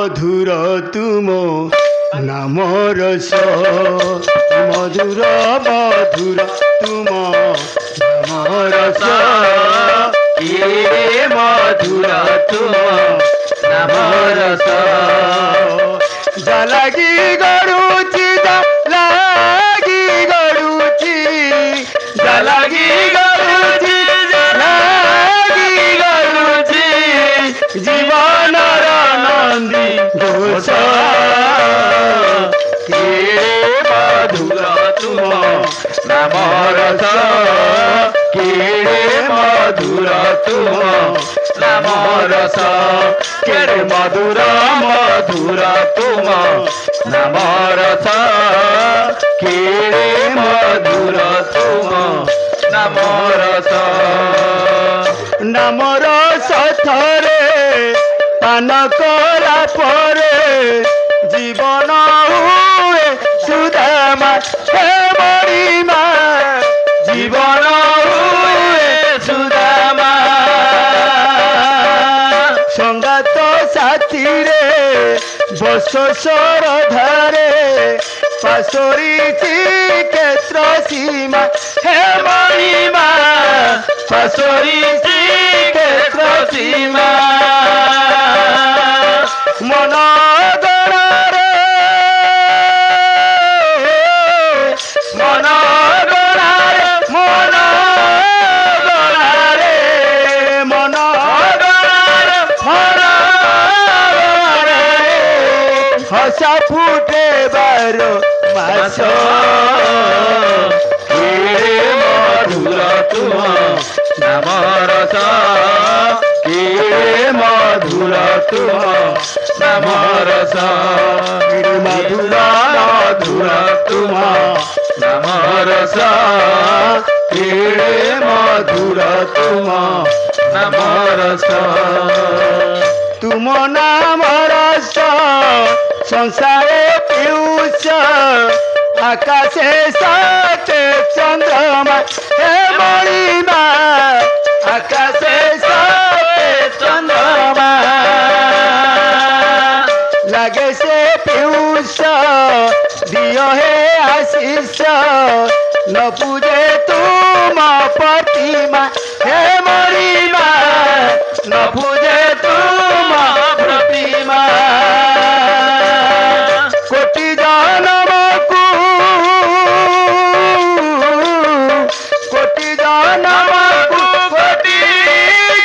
मधुर तुम नाम रस मधुर मधुर तुम नाम रस किरे मधुर तुम नाम रस जालागी गड़ुची जालागी गड़ुची जालागी गड़ुची जालागी गड़ुची जीवन नंदी घोष किरे मधुर तुम नाम रस किरे मधुर तुम नाम रस किरे मधुर मधुर तुम नाम रस किरे मधुर तुम नाम रस नाम रस थरे पान कला परे जीवन हुए सुदामा हे मणिमा जीवन हुए सुदामा संगात साथी रे बस सरधारे पाशरी क्षेत्र सीमा हे मणिमा पाशरी क्षेत्र सीमा मन गणारे मन गणारे मन गणारे मन गणारे मन गणारे हसा फुटे बारो मास किरे मधुर तुम नाम रस किरे मधुर तुम नाम रस किरे मधुर मधुर तुम नाम रस किरे मधुर तुम नाम रस तुम नाम रस संसारे पीयूष आकाशे साते चंद्रमा हे मणिमा आकाशे साते चंद्रमा लागे से पीयूष दियो हे आशीष न पूजे तुम प्रतिमा हे मणिमा न पूजे तुम प्रतिमा कोटि जन्म को कोटि जन्म को कोटि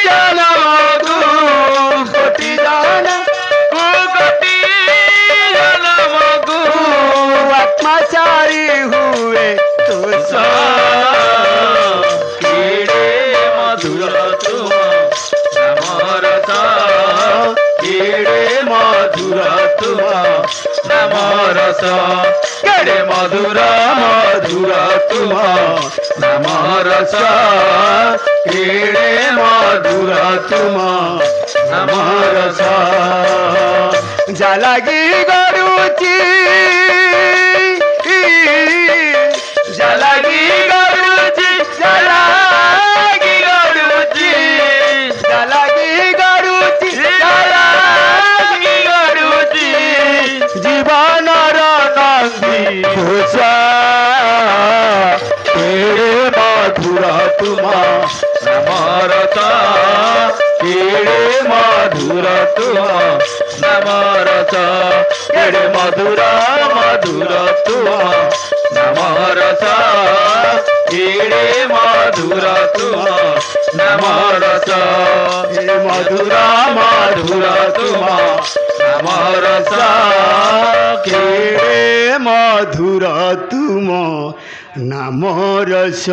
जन्म को कोटि जन्म को कोटि जन्म को आत्माचारी हुए तो किरे मधुर तुम नाम रस किरे मधुर तुम नाम रस किरे मधुर मधुर तुम नाम रस किरे मधुर तुम नाम रस जालागी गड़ुची जालागी गड़ुची जालागी गड़ुची जालागी गड़ुची जालागी गड़ुची जीवन नंदी घोष किरे मधुर तुम नाम रस किरे मधुर तुम नाम रस किरे मधुर मधुर तुम नाम रस किरे मधुर तुम नाम रस हे मधुर मधुर तुम नाम रस किरे मधुर तुम नाम रस।